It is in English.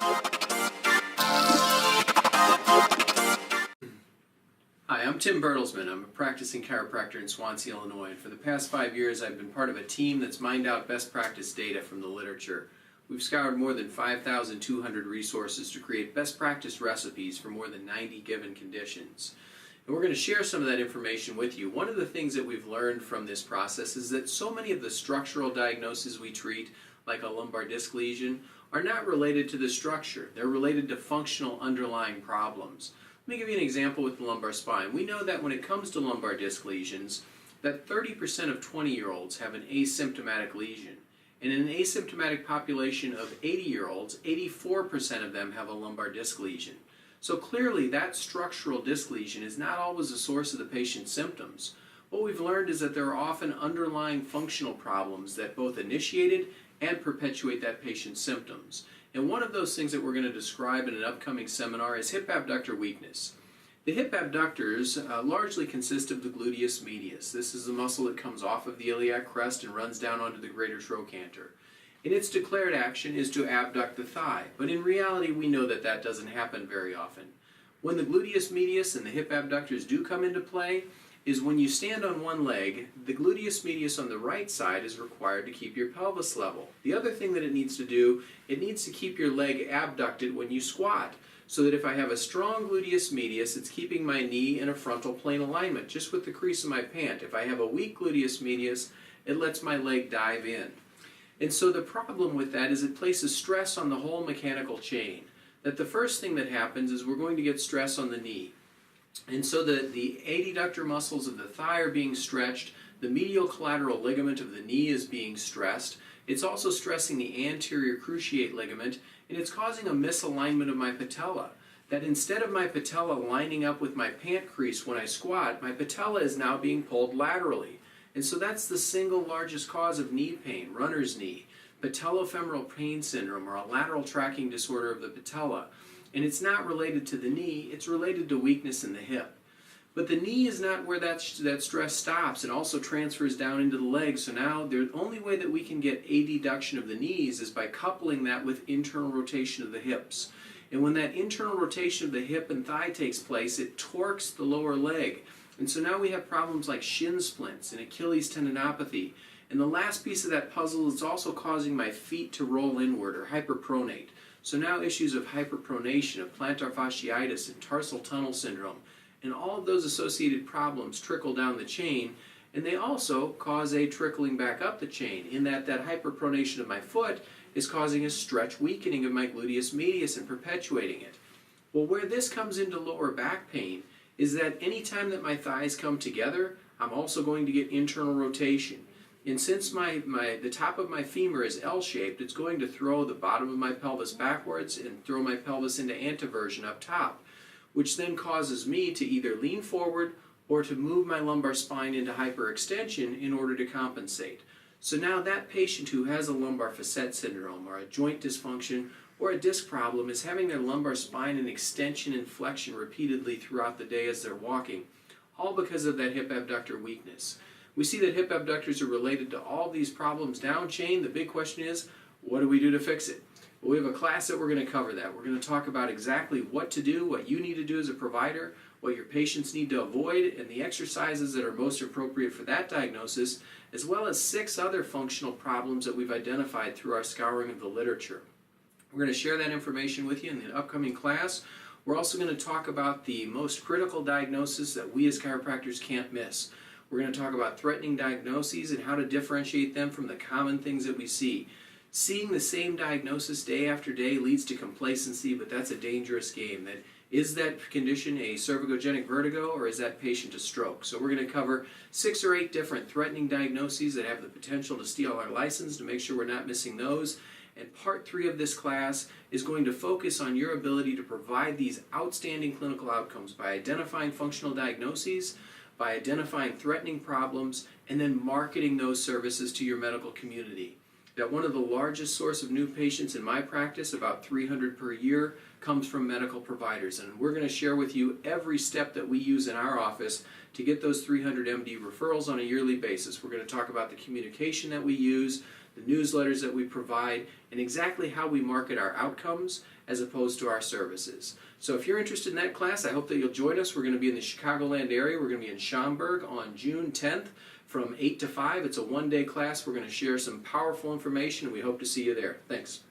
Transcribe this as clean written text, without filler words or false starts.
Hi, I'm Tim Bertelsman. I'm a practicing chiropractor in Swansea, Illinois, and for the past 5 years I've been part of a team that's mined out best practice data from the literature. We've scoured more than 5,200 resources to create best practice recipes for more than 90 given conditions. And we're going to share some of that information with you. One of the things that we've learned from this process is that so many of the structural diagnoses we treat, like a lumbar disc lesion, are not related to the structure. They're related to functional underlying problems. Let me give you an example with the lumbar spine. We know that when it comes to lumbar disc lesions, that 30% of 20-year-olds have an asymptomatic lesion. And in an asymptomatic population of 80-year-olds, 84% of them have a lumbar disc lesion. So clearly that structural disc lesion is not always the source of the patient's symptoms. What we've learned is that there are often underlying functional problems that both initiated and perpetuate that patient's symptoms. And one of those things that we're going to describe in an upcoming seminar is hip abductor weakness. The hip abductors largely consist of the gluteus medius. This is the muscle that comes off of the iliac crest and runs down onto the greater trochanter. And its declared action is to abduct the thigh, but in reality we know that that doesn't happen very often. When the gluteus medius and the hip abductors do come into play is when you stand on one leg, the gluteus medius on the right side is required to keep your pelvis level. The other thing that it needs to do, it needs to keep your leg abducted when you squat, so that if I have a strong gluteus medius, it's keeping my knee in a frontal plane alignment, just with the crease of my pant. If I have a weak gluteus medius, it lets my leg dive in. And so the problem with that is it places stress on the whole mechanical chain. That the first thing that happens is we're going to get stress on the knee. And so the adductor muscles of the thigh are being stretched, the medial collateral ligament of the knee is being stressed, it's also stressing the anterior cruciate ligament, and it's causing a misalignment of my patella. That instead of my patella lining up with my pant crease when I squat, my patella is now being pulled laterally. And so that's the single largest cause of knee pain, runner's knee, patellofemoral pain syndrome, or a lateral tracking disorder of the patella. And it's not related to the knee, it's related to weakness in the hip. But the knee is not where that stress stops. It also transfers down into the leg. So now the only way that we can get adduction of the knees is by coupling that with internal rotation of the hips. And when that internal rotation of the hip and thigh takes place, it torques the lower leg. And so now we have problems like shin splints and Achilles tendinopathy. And the last piece of that puzzle is also causing my feet to roll inward or hyperpronate. So now issues of hyperpronation, of plantar fasciitis and tarsal tunnel syndrome, and all of those associated problems trickle down the chain, and they also cause a trickling back up the chain in that hyperpronation of my foot is causing a stretch weakening of my gluteus medius and perpetuating it. Well, where this comes into lower back pain is that anytime that my thighs come together, I'm also going to get internal rotation. And since the top of my femur is L-shaped, it's going to throw the bottom of my pelvis backwards and throw my pelvis into anteversion up top, which then causes me to either lean forward or to move my lumbar spine into hyperextension in order to compensate. So now that patient who has a lumbar facet syndrome or a joint dysfunction or a disc problem is having their lumbar spine in extension and flexion repeatedly throughout the day as they're walking, all because of that hip abductor weakness. We see that hip abductors are related to all these problems down chain. The big question is, what do we do to fix it? Well, we have a class that we're going to cover that. We're going to talk about exactly what to do, what you need to do as a provider, what your patients need to avoid, and the exercises that are most appropriate for that diagnosis, as well as 6 other functional problems that we've identified through our scouring of the literature. We're going to share that information with you in the upcoming class. We're also going to talk about the most critical diagnosis that we as chiropractors can't miss. We're going to talk about threatening diagnoses and how to differentiate them from the common things that we see. Seeing the same diagnosis day after day leads to complacency, but that's a dangerous game. Is that condition a cervicogenic vertigo, or is that patient a stroke? So we're going to cover 6 or 8 different threatening diagnoses that have the potential to steal our license, to make sure we're not missing those. And part 3 of this class is going to focus on your ability to provide these outstanding clinical outcomes by identifying functional diagnoses, by identifying threatening problems, and then marketing those services to your medical community. That one of the largest sources of new patients in my practice, about 300 per year, comes from medical providers. And we're going to share with you every step that we use in our office to get those 300 MD referrals on a yearly basis. We're going to talk about the communication that we use, the newsletters that we provide, and exactly how we market our outcomes as opposed to our services. So if you're interested in that class, I hope that you'll join us. We're going to be in the Chicagoland area. We're going to be in Schaumburg on June 10th from 8 to 5. It's a one-day class. We're going to share some powerful information, and we hope to see you there. Thanks.